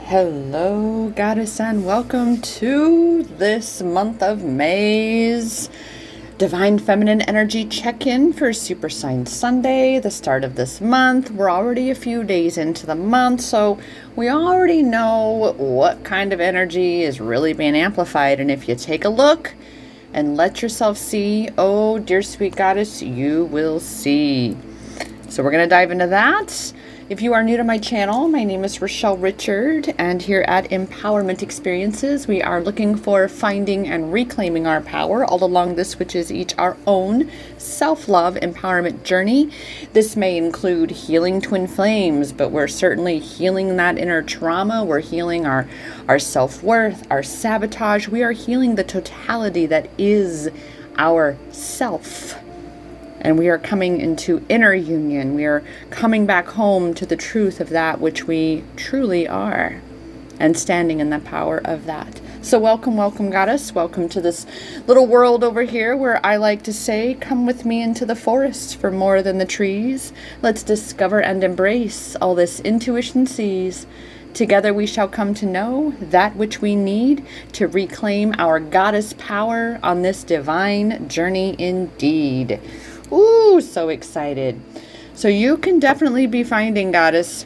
Hello, Goddess, and welcome to this month of May's Divine Feminine Energy Check-in for Super Sign Sunday, the start of this month. We're already a few days into the month, so we already know what kind of energy is really being amplified. And if you take a look and let yourself see, oh, dear sweet Goddess, you will see. So we're going to dive into that. If you are new to my channel, my name is Rochelle Richard, and here at Empowerment Experiences, we are looking for finding and reclaiming our power all along this, which is each our own self-love empowerment journey. This may include healing twin flames, but we're certainly healing that inner trauma. We're healing our self-worth, our sabotage. We are healing the totality that is our self. And we are coming into inner union. We are coming back home to the truth of that which we truly are and standing in the power of that. So welcome, welcome, Goddess. Welcome to this little world over here where I like to say, come with me into the forest for more than the trees. Let's discover and embrace all this intuition sees. Together we shall come to know that which we need to reclaim our goddess power on this divine journey indeed. Ooh, so excited. So you can definitely be finding, Goddess,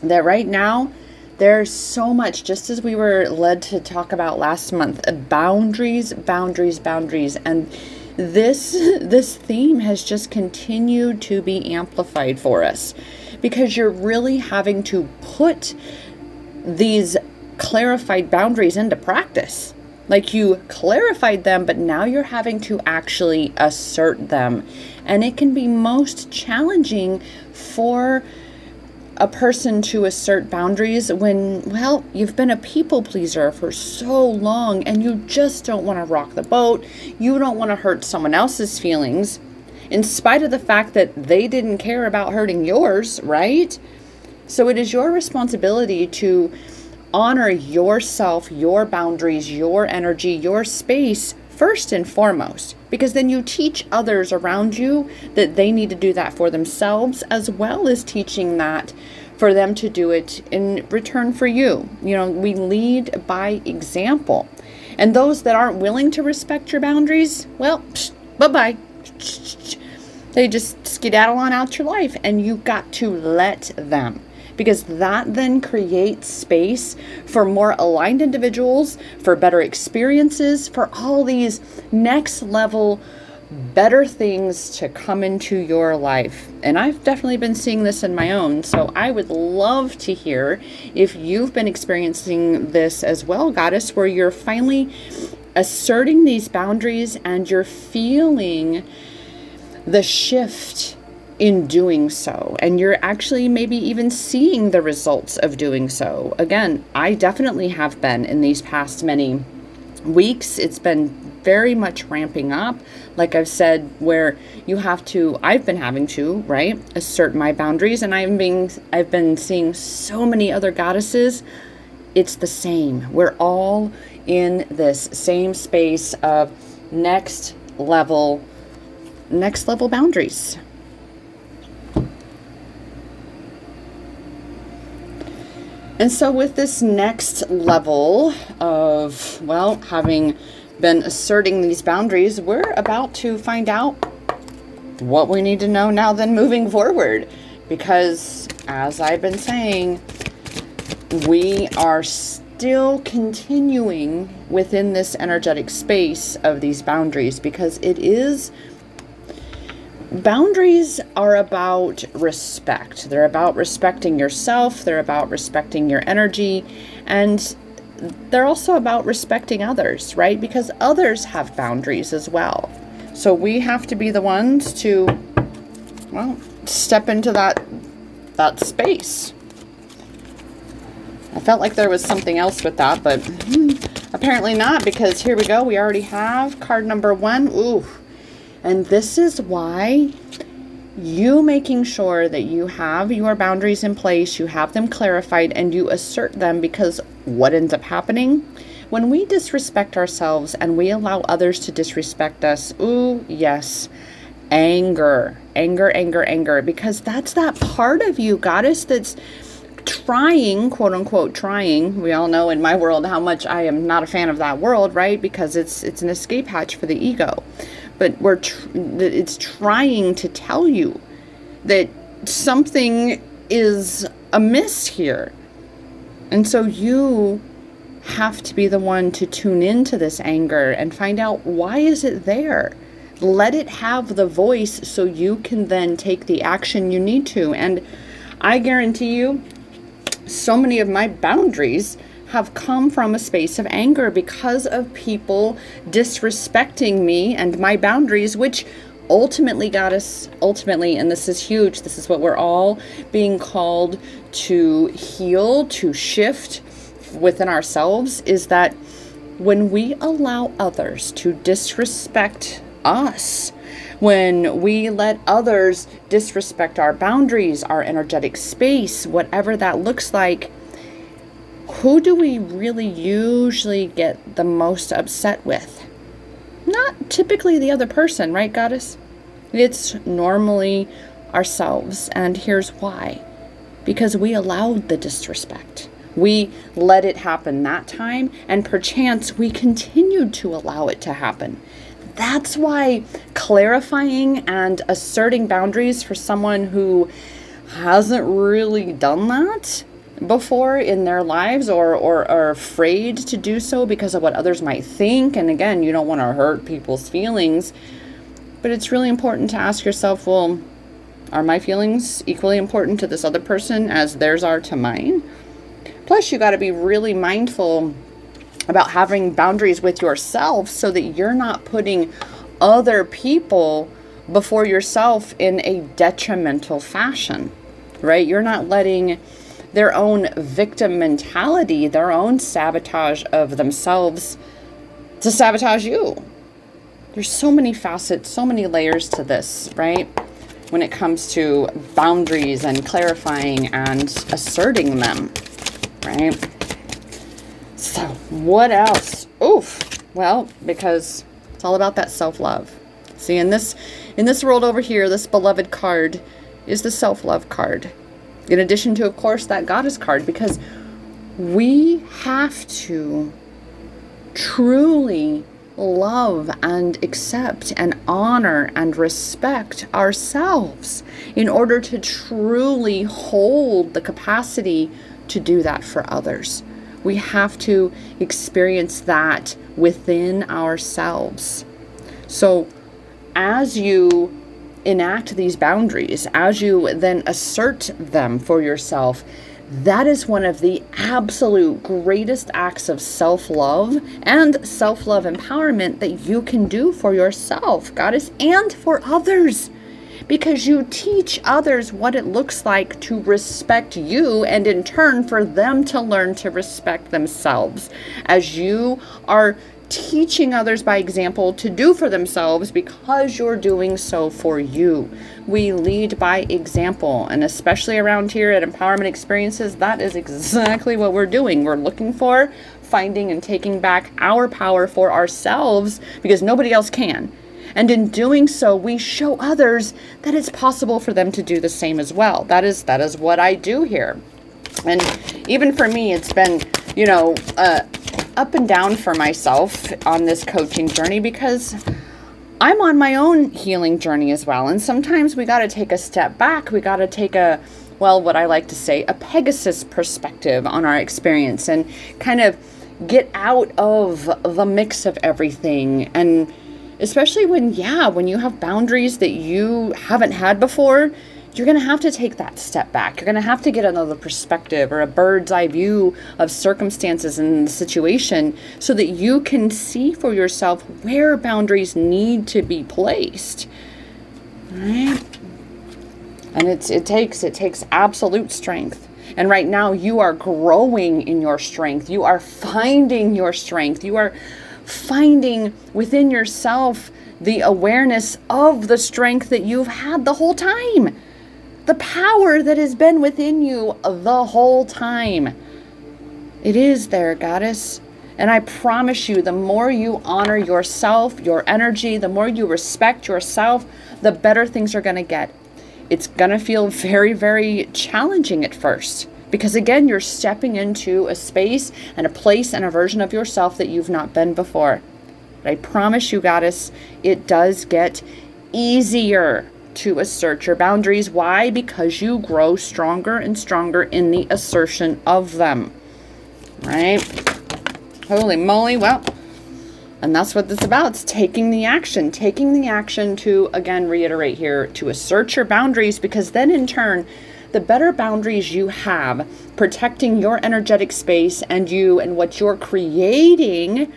that right now there's so much, just as we were led to talk about last month, boundaries, boundaries, boundaries. And this theme has just continued to be amplified for us because you're really having to put these clarified boundaries into practice. Like you clarified them, but now you're having to actually assert them. And it can be most challenging for a person to assert boundaries when, well, you've been a people pleaser for so long and you just don't want to rock the boat. You don't want to hurt someone else's feelings, in spite of the fact that they didn't care about hurting yours, right? So it is your responsibility to honor yourself, your boundaries, your energy, your space first and foremost, because then you teach others around you that they need to do that for themselves, as well as teaching that for them to do it in return for you. You know, we lead by example. And those that aren't willing to respect your boundaries, well, bye-bye. They just skedaddle on out your life, and you've got to let them. Because that then creates space for more aligned individuals, for better experiences, for all these next level better things to come into your life. And I've definitely been seeing this in my own. So I would love to hear if you've been experiencing this as well, Goddess, where you're finally asserting these boundaries and you're feeling the shift in doing so, and you're actually maybe even seeing the results of doing so. Again, I definitely have been in these past many weeks. It's been very much ramping up, like I've said, where I've been having to, right, assert my boundaries, and I've been seeing so many other goddesses. It's the same. We're all in this same space of next level boundaries. And so with this next level of, well, having been asserting these boundaries, we're about to find out what we need to know now then moving forward. Because as I've been saying, we are still continuing within this energetic space of these boundaries, because boundaries are about respect. They're about respecting yourself. They're about respecting your energy. And they're also about respecting others, right? Because others have boundaries as well. So we have to be the ones to, well, step into that space. I felt like there was something else with that, but apparently not, because here we go. We already have card number 1. Ooh. And this is why you making sure that you have your boundaries in place, you have them clarified, and you assert them, because what ends up happening when we disrespect ourselves and we allow others to disrespect us? Ooh, yes, anger, because that's that part of you, Goddess, that's trying, quote unquote, trying. We all know in my world how much I am not a fan of that world, right? Because it's an escape hatch for the ego. But it's trying to tell you that something is amiss here. And so you have to be the one to tune into this anger and find out, why is it there? Let it have the voice so you can then take the action you need to. And I guarantee you, so many of my boundaries have come from a space of anger because of people disrespecting me and my boundaries, which ultimately got us, and this is huge, this is what we're all being called to heal, to shift within ourselves, is that when we allow others to disrespect us, when we let others disrespect our boundaries, our energetic space, whatever that looks like, who do we really usually get the most upset with? Not typically the other person, right, Goddess? It's normally ourselves. And here's why. Because we allowed the disrespect. We let it happen that time, and perchance we continued to allow it to happen. That's why clarifying and asserting boundaries for someone who hasn't really done that before in their lives, or are afraid to do so because of what others might think. And again, you don't want to hurt people's feelings, but it's really important to ask yourself, well, are my feelings equally important to this other person as theirs are to mine? Plus, you got to be really mindful about having boundaries with yourself so that you're not putting other people before yourself in a detrimental fashion, right? You're not letting their own victim mentality, their own sabotage of themselves to sabotage you. There's so many facets, so many layers to this, right? When it comes to boundaries and clarifying and asserting them, right? So what else? Oof. Well, because it's all about that self-love. See, in this world over here, this beloved card is the self-love card. In addition to, of course, that goddess card, because we have to truly love and accept and honor and respect ourselves in order to truly hold the capacity to do that for others. We have to experience that within ourselves. So as you enact these boundaries, as you then assert them for yourself, that is one of the absolute greatest acts of self-love and self-love empowerment that you can do for yourself, Goddess, and for others. Because you teach others what it looks like to respect you, and in turn for them to learn to respect themselves, as you are teaching others by example to do for themselves because you're doing so for you. We lead by example, and especially around here at Empowerment Experiences, that is exactly what we're doing. We're looking for, finding, and taking back our power for ourselves because nobody else can. And in doing so, we show others that it's possible for them to do the same as well. That is what I do here. And even for me, it's been, up and down for myself on this coaching journey because I'm on my own healing journey as well. And sometimes we got to take a step back. We got to take what I like to say, a Pegasus perspective on our experience and kind of get out of the mix of everything. And especially when you have boundaries that you haven't had before, you're going to have to take that step back. You're going to have to get another perspective or a bird's eye view of circumstances and the situation so that you can see for yourself where boundaries need to be placed. All right? And it takes absolute strength. And right now you are growing in your strength. You are finding your strength. You are finding within yourself the awareness of the strength that you've had the whole time. The power that has been within you the whole time. It is there, Goddess. And I promise you, the more you honor yourself, your energy, the more you respect yourself, the better things are going to get. It's going to feel very, very challenging at first Because again, you're stepping into a space and a place and a version of yourself that you've not been before. But I promise you, Goddess, it does get easier to assert your boundaries. Why? Because you grow stronger and stronger in the assertion of them. Right? Holy moly. Well, and that's what this is about. It's taking the action to, again, reiterate here, to assert your boundaries, because then in turn, the better boundaries you have, protecting your energetic space and you and what you're creating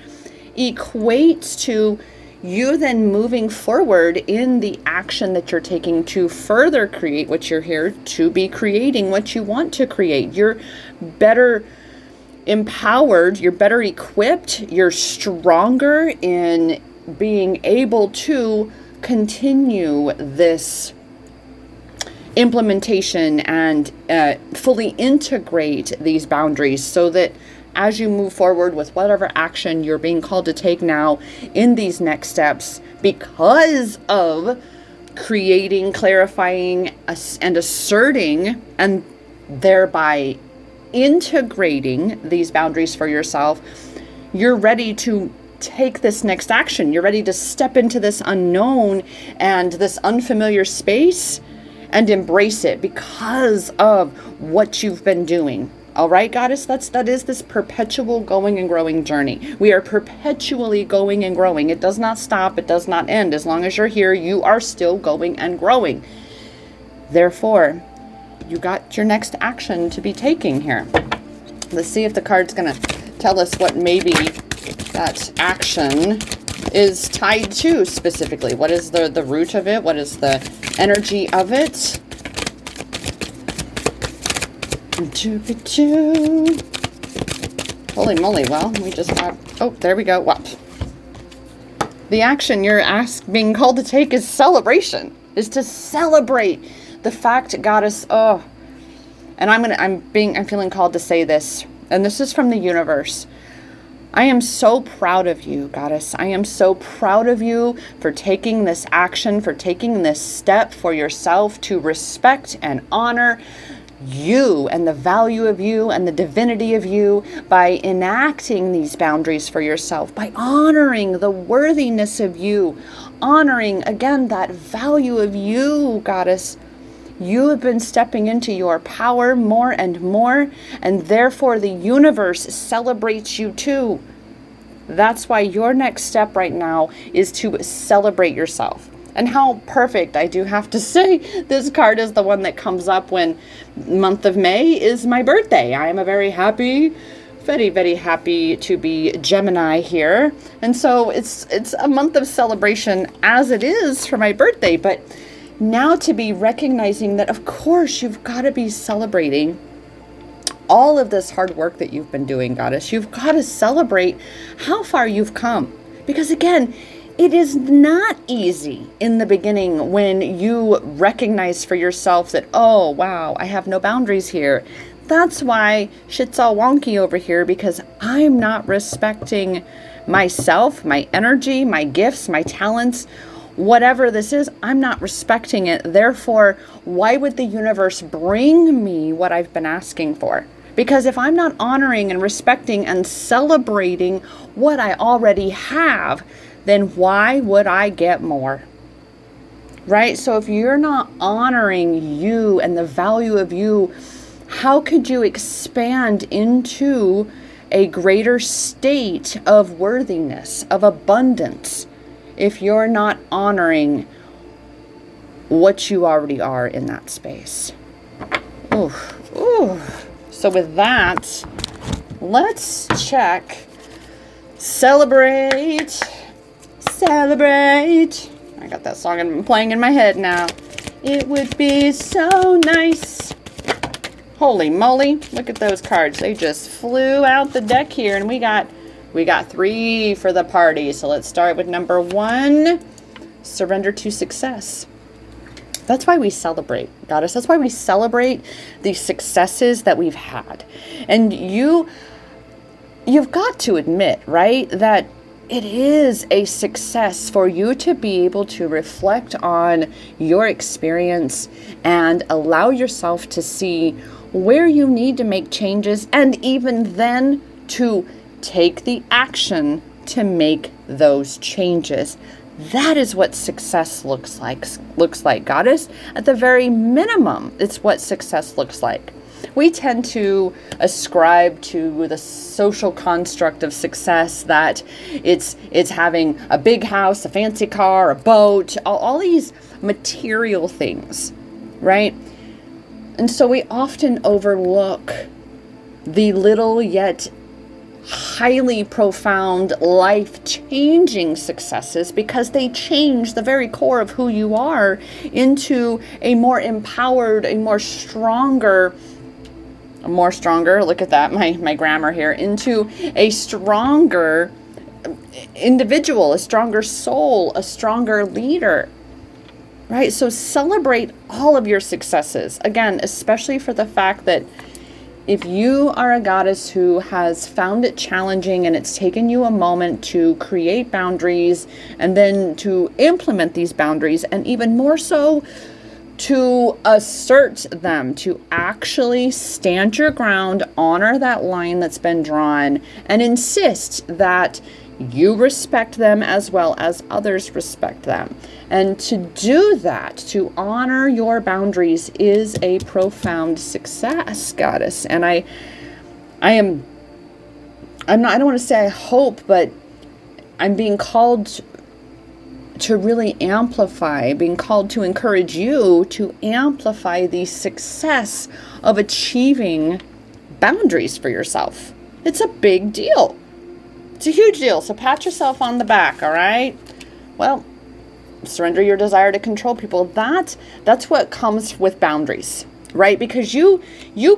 equates to you then moving forward in the action that you're taking to further create what you're here to be creating, what you want to create. You're better empowered, you're better equipped, you're stronger in being able to continue this implementation and fully integrate these boundaries, so that as you move forward with whatever action you're being called to take now in these next steps, because of creating, clarifying, and asserting, and thereby integrating these boundaries for yourself, you're ready to take this next action. You're ready to step into this unknown and this unfamiliar space and embrace it because of what you've been doing. All right, Goddess, that is this perpetual going and growing journey. We are perpetually going and growing. It does not stop. It does not end. As long as you're here, you are still going and growing. Therefore, you got your next action to be taking here. Let's see if the card's going to tell us what maybe that action is tied to specifically. What is the root of it? What is the energy of it? Holy moly. Well, we just got, oh, there we go. What? The action you're being called to take is celebration, is to celebrate the fact, Goddess, oh, and I'm feeling called to say this, and this is from the universe. I am so proud of you, Goddess. I am so proud of you for taking this action, for taking this step for yourself to respect and honor you and the value of you and the divinity of you by enacting these boundaries for yourself, by honoring the worthiness of you, honoring, again, that value of you, Goddess. You have been stepping into your power more and more, and therefore the universe celebrates you too. That's why your next step right now is to celebrate yourself. And how perfect, I do have to say, this card is the one that comes up when month of May is my birthday. I am a very, very happy to be Gemini here. And so it's a month of celebration as it is for my birthday, but now to be recognizing that, of course, you've got to be celebrating all of this hard work that you've been doing, Goddess. You've got to celebrate how far you've come. Because again, it is not easy in the beginning when you recognize for yourself that, oh, wow, I have no boundaries here. That's why shit's all wonky over here, because I'm not respecting myself, my energy, my gifts, my talents. Whatever this is, I'm not respecting it. Therefore, why would the universe bring me what I've been asking for? Because if I'm not honoring and respecting and celebrating what I already have, then why would I get more? Right? So if you're not honoring you and the value of you, how could you expand into a greater state of worthiness, of abundance, if you're not honoring what you already are in that space? Ooh, ooh. So with that, let's check. Celebrate. Celebrate. I got that song playing in my head now. It would be so nice. Holy moly. Look at those cards. They just flew out the deck here, and we got 3 for the party. So let's start with number 1. Surrender to success. That's why we celebrate, Goddess. That's why we celebrate the successes that we've had. And you've got to admit, right, that it is a success for you to be able to reflect on your experience and allow yourself to see where you need to make changes, and even then to take the action to make those changes. That is what success looks like, Goddess. At the very minimum, it's what success looks like. We tend to ascribe to the social construct of success that it's having a big house, a fancy car, a boat, all these material things, right? And so we often overlook the little yet highly profound, life-changing successes because they change the very core of who you are into a more empowered, a more stronger, look at that, my grammar here, into a stronger individual, a stronger soul, a stronger leader, right? So celebrate all of your successes. Again, especially for the fact that if you are a goddess who has found it challenging and it's taken you a moment to create boundaries and then to implement these boundaries, and even more so to assert them, to actually stand your ground, honor that line that's been drawn, and insist that you respect them as well as others respect them. And to do that, to honor your boundaries, is a profound success, Goddess. And I don't want to say I hope, but I'm being called to really amplify, being called to encourage you to amplify the success of achieving boundaries for yourself. It's a big deal. It's a huge deal. So pat yourself on the back, all right? Well, surrender your desire to control people. That's what comes with boundaries, right? Because you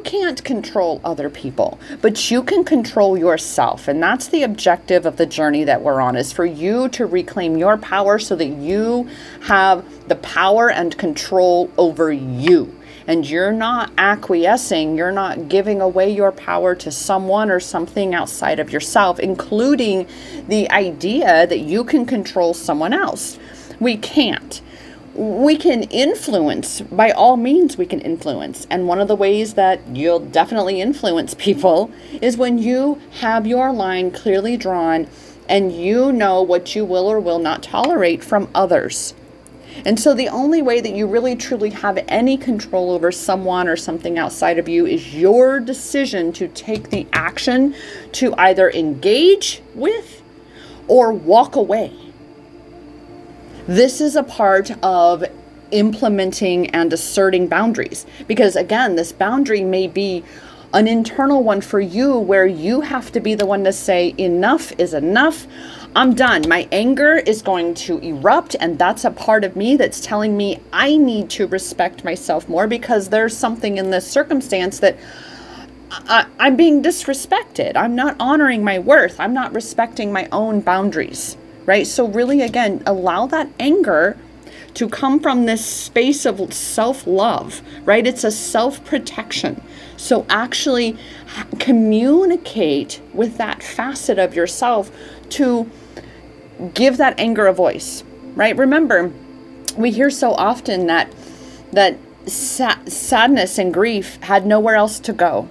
can't control other people, but you can control yourself. And that's the objective of the journey that we're on, is for you to reclaim your power so that you have the power and control over you. And you're not acquiescing, you're not giving away your power to someone or something outside of yourself, including the idea that you can control someone else. We can't. We can influence. By all means, we can influence. And one of the ways that you'll definitely influence people is when you have your line clearly drawn and you know what you will or will not tolerate from others. And so the only way that you really truly have any control over someone or something outside of you is your decision to take the action to either engage with or walk away. This is a part of implementing and asserting boundaries, because again, this boundary may be an internal one for you where you have to be the one to say enough is enough. I'm done. My anger is going to erupt, and that's a part of me that's telling me I need to respect myself more because there's something in this circumstance that I'm being disrespected. I'm not honoring my worth. I'm not respecting my own boundaries, right? So really, again, allow that anger to come from this space of self-love, right? It's a self-protection. So actually communicate with that facet of yourself to give that anger a voice, right? Remember, we hear so often that sadness and grief had nowhere else to go.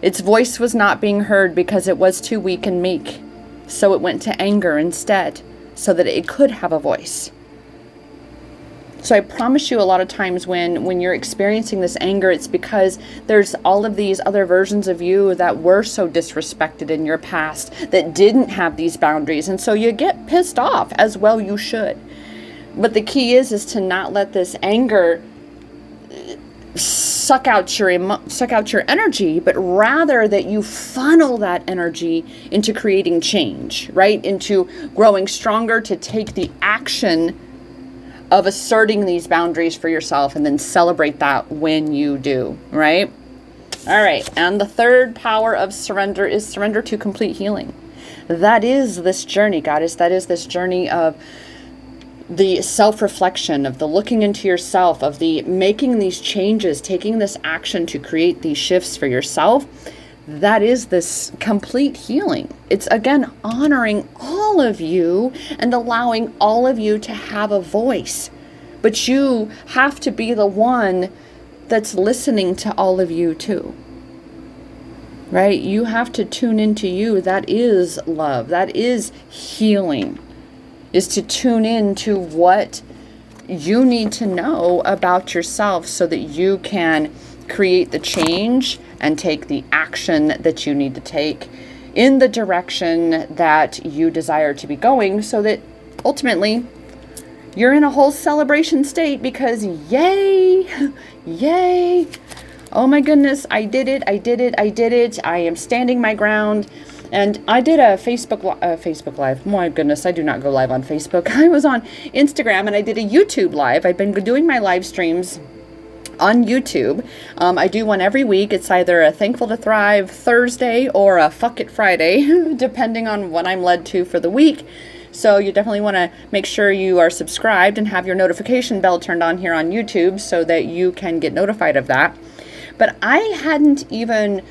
Its voice was not being heard because it was too weak and meek. So it went to anger instead, so that it could have a voice. So I promise you, a lot of times when you're experiencing this anger, it's because there's all of these other versions of you that were so disrespected in your past that didn't have these boundaries. And so you get pissed off, as well you should. But the key is to not let this anger suck out your energy, but rather that you funnel that energy into creating change, right? Into growing stronger to take the action of asserting these boundaries for yourself, and then celebrate that when you do, right? All right, and the third power of surrender is surrender to complete healing. That is this journey, Goddess. That is this journey of the self-reflection, of the looking into yourself, of the making these changes, taking this action to create these shifts for yourself. That is this complete healing. It's, again, honoring all of you and allowing all of you to have a voice. But you have to be the one that's listening to all of you too. Right? You have to tune into you. That is love. That is healing. Is to tune in to what you need to know about yourself so that you can create the change and take the action that you need to take in the direction that you desire to be going, so that ultimately you're in a whole celebration state, because yay, yay, oh my goodness, I did it, I did it, I did it, I am standing my ground. And I did a Facebook Live. My goodness, I do not go live on Facebook. I was on Instagram and I did a YouTube Live. I've been doing my live streams on YouTube. I do one every week. It's either a Thankful to Thrive Thursday or a Fuck It Friday, depending on what I'm led to for the week. So you definitely want to make sure you are subscribed and have your notification bell turned on here on YouTube so that you can get notified of that. But I hadn't even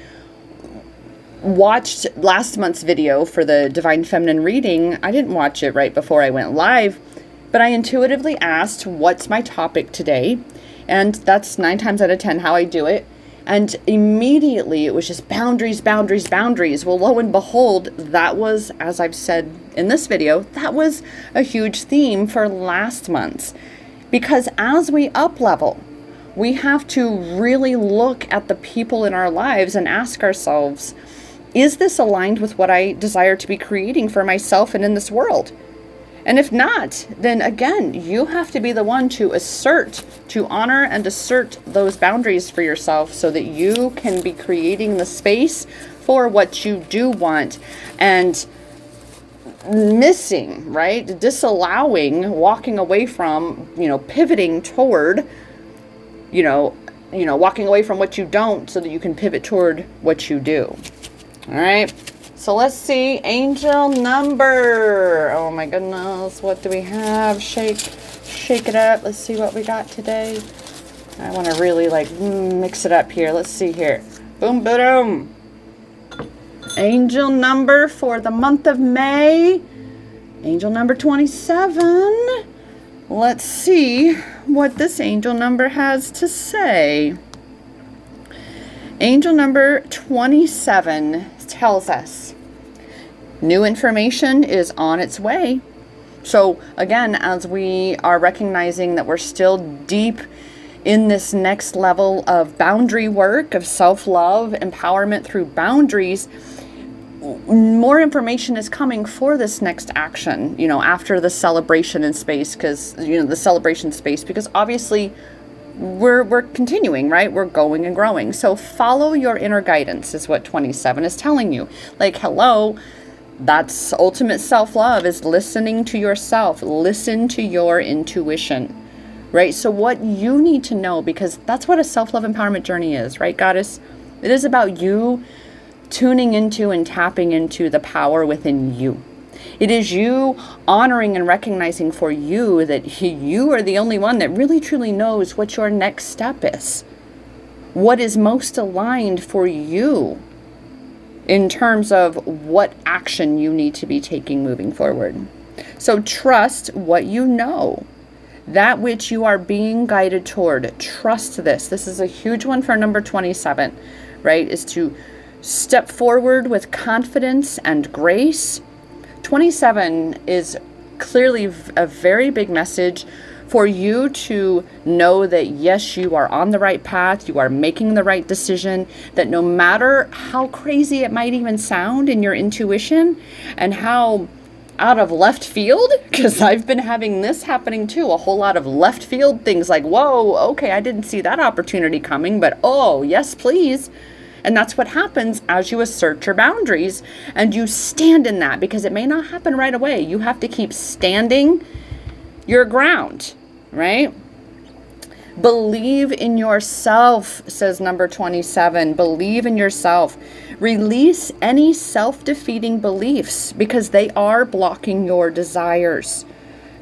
watched last month's video for the Divine Feminine reading. I didn't watch it right before I went live, but I intuitively asked, what's my topic today? And that's 9 times out of 10 how I do it. And immediately it was just boundaries, boundaries, boundaries. Well, lo and behold, that was, as I've said in this video, that was a huge theme for last month's. Because as we up level, we have to really look at the people in our lives and ask ourselves, is this aligned with what I desire to be creating for myself and in this world? And if not, then again, you have to be the one to assert, to honor and assert those boundaries for yourself so that you can be creating the space for what you do want, and missing, right? Disallowing, walking away from, pivoting toward, walking away from what you don't so that you can pivot toward what you do. All right. So let's see, angel number. Oh my goodness, what do we have? Shake it up. Let's see what we got today. I want to really mix it up here. Let's see here. Boom, boom. Angel number for the month of May. Angel number 27. Let's see what this angel number has to say. Angel number 27 tells us new information is on its way. So again, as we are recognizing that we're still deep in this next level of boundary work, of self-love, empowerment through boundaries, more information is coming for this next action, after the celebration in space, because, the celebration space, because obviously we're continuing, right? We're going and growing. So follow your inner guidance is what 27 is telling you. Hello, that's ultimate self-love, is listening to yourself. Listen to your intuition, right? So what you need to know, because that's what a self-love empowerment journey is, right, Goddess? It is about you tuning into and tapping into the power within you. It is you honoring and recognizing for you that you are the only one that really truly knows what your next step is. What is most aligned for you in terms of what action you need to be taking moving forward. So trust what you know, that which you are being guided toward. Trust this. This is a huge one for number 27, right? Is to step forward with confidence and grace. 27 is clearly a very big message for you to know that, yes, you are on the right path, you are making the right decision, that no matter how crazy it might even sound in your intuition and how out of left field, because I've been having this happening too, a whole lot of left field things like, whoa, okay, I didn't see that opportunity coming, but oh, yes, please. And that's what happens as you assert your boundaries and you stand in that, because it may not happen right away. You have to keep standing your ground, right? Believe in yourself, says number 27. Believe in yourself. Release any self-defeating beliefs, because they are blocking your desires,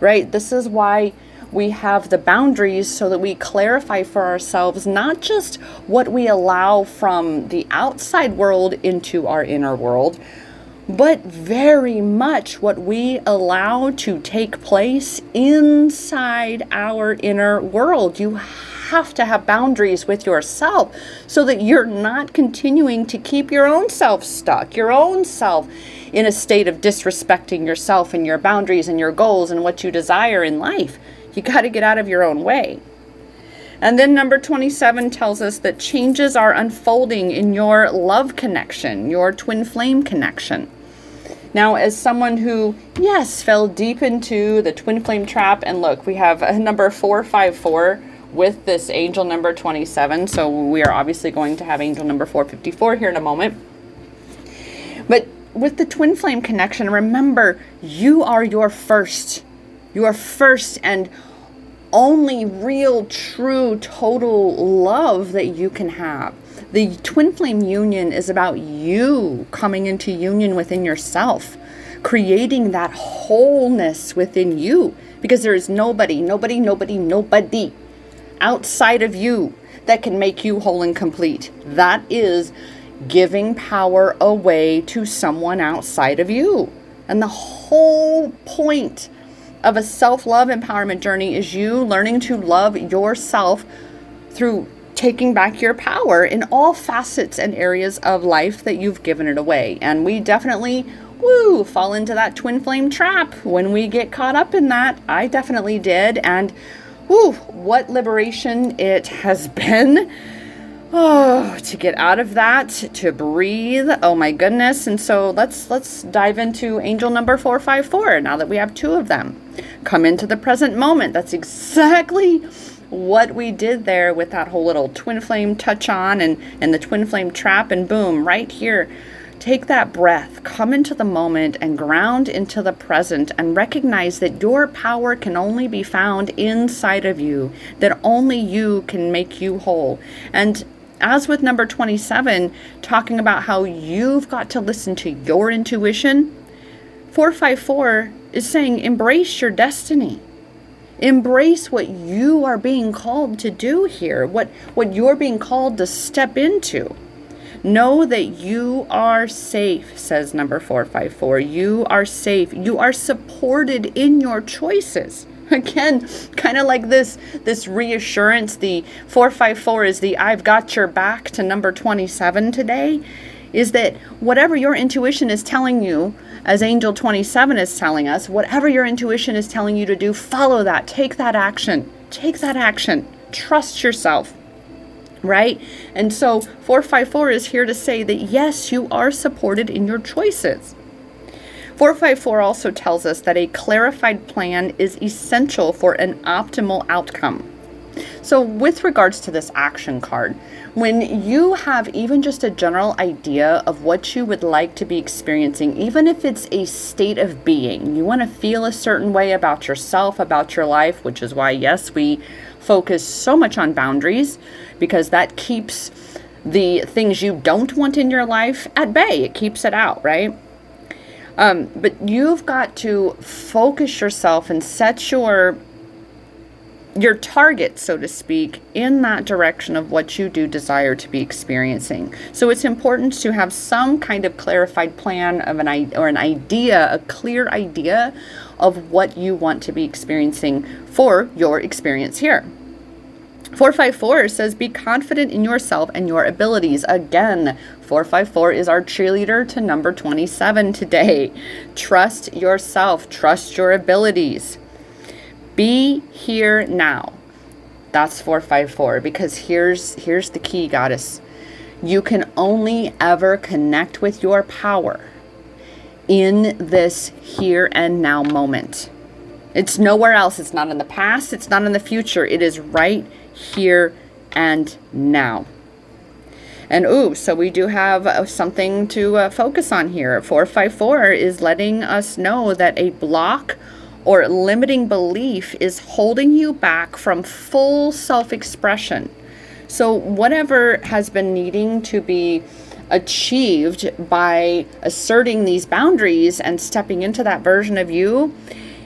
right? This is why we have the boundaries, so that we clarify for ourselves not just what we allow from the outside world into our inner world, but very much what we allow to take place inside our inner world. You have to have boundaries with yourself so that you're not continuing to keep your own self stuck, your own self in a state of disrespecting yourself and your boundaries and your goals and what you desire in life. You got to get out of your own way. And then number 27 tells us that changes are unfolding in your love connection, your twin flame connection. Now, as someone who, yes, fell deep into the twin flame trap, and look, we have a number 454 with this angel number 27. So we are obviously going to have angel number 454 here in a moment. But with the twin flame connection, remember, you are your first and only real, true, total love that you can have. The twin flame union is about you coming into union within yourself, creating that wholeness within you, because there is nobody outside of you that can make you whole and complete. That is giving power away to someone outside of you. And the whole point of a self-love empowerment journey is you learning to love yourself through taking back your power in all facets and areas of life that you've given it away. And we definitely, fall into that twin flame trap when we get caught up in that. I definitely did. And what liberation it has been. To get out of that, to breathe. Oh my goodness. And so let's dive into angel number 454 now that we have two of them. Come into the present moment. That's exactly what we did there with that whole little twin flame touch on and the twin flame trap, and boom, right here. Take that breath, come into the moment and ground into the present and recognize that your power can only be found inside of you, that only you can make you whole. And as with number 27, talking about how you've got to listen to your intuition, 454 is saying embrace your destiny. Embrace what you are being called to do here, what you're being called to step into. Know that you are safe, says number 454. You are safe. You are supported in your choices. Again, kind of like this reassurance. The 454 is the I've got your back to number 27 today, is that whatever your intuition is telling you, as angel 27 is telling us, whatever your intuition is telling you to do, follow that. Take that action. Take that action. Trust yourself. Right? And so 454 is here to say that yes, you are supported in your choices. 454 also tells us that a clarified plan is essential for an optimal outcome. So with regards to this action card, when you have even just a general idea of what you would like to be experiencing, even if it's a state of being, you want to feel a certain way about yourself, about your life, which is why, yes, we focus so much on boundaries, because that keeps the things you don't want in your life at bay. It keeps it out, right? But you've got to focus yourself and set your target, so to speak, in that direction of what you do desire to be experiencing. So it's important to have some kind of clarified plan of an idea, a clear idea of what you want to be experiencing for your experience here. 454 says, be confident in yourself and your abilities. Again, 454 is our cheerleader to number 27 today. Trust yourself. Trust your abilities. Be here now. That's 454, because here's the key, goddess. You can only ever connect with your power in this here and now moment. It's nowhere else. It's not in the past. It's not in the future. It is right here and now. And so we do have something to focus on here. 454 is letting us know that a block or limiting belief is holding you back from full self-expression. So whatever has been needing to be achieved by asserting these boundaries and stepping into that version of you,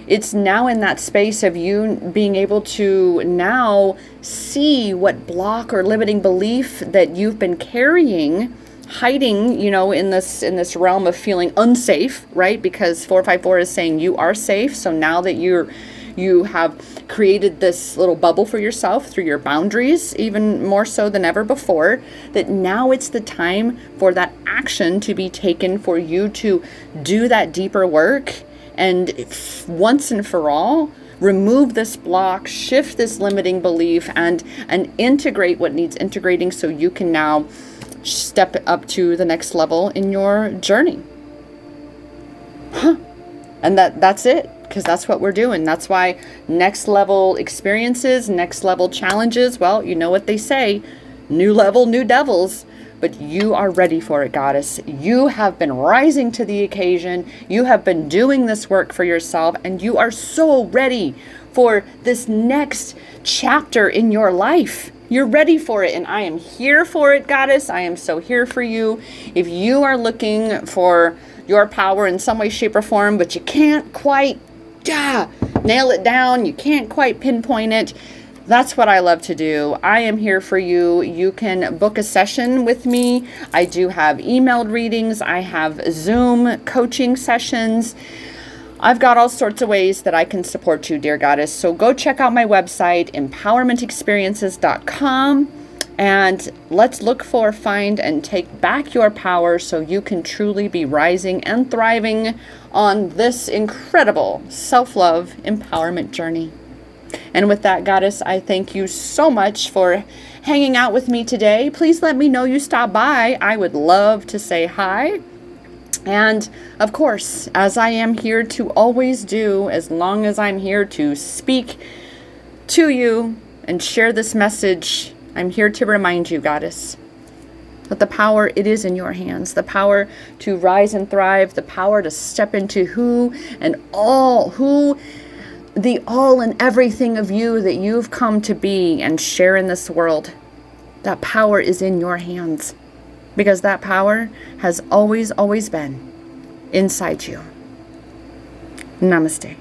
it's now in that space of you being able to now see what block or limiting belief that you've been carrying, hiding, in this realm of feeling unsafe, right? Because 454 is saying you are safe. So now that you're You have created this little bubble for yourself through your boundaries, even more so than ever before, that now it's the time for that action to be taken, for you to do that deeper work and once and for all remove this block, shift this limiting belief, and integrate what needs integrating so you can now step up to the next level in your journey. And that's it, because that's what we're doing. That's why next level experiences, next level challenges, well, you know what they say, new level, new devils. But you are ready for it, goddess. You have been rising to the occasion. You have been doing this work for yourself, and you are so ready for this next chapter in your life. You're ready for it, and I am here for it, goddess. I am so here for you. If you are looking for your power in some way, shape, or form, but you can't quite nail it down, you can't quite pinpoint it, that's what I love to do. I am here for you. You can book a session with me. I do have emailed readings. I have Zoom coaching sessions. I've got all sorts of ways that I can support you, dear goddess. So go check out my website, empowermentexperiences.com, and let's look for, find, and take back your power so you can truly be rising and thriving on this incredible self-love empowerment journey. And with that, goddess, I thank you so much for hanging out with me today. Please let me know you stopped by. I would love to say hi. And of course, as I am here to always do, as long as I'm here to speak to you and share this message, I'm here to remind you, goddess, that the power, it is in your hands. The power to rise and thrive, the power to step into the all and everything of you that you've come to be and share in this world. That power is in your hands, because that power has always, always been inside you. Namaste.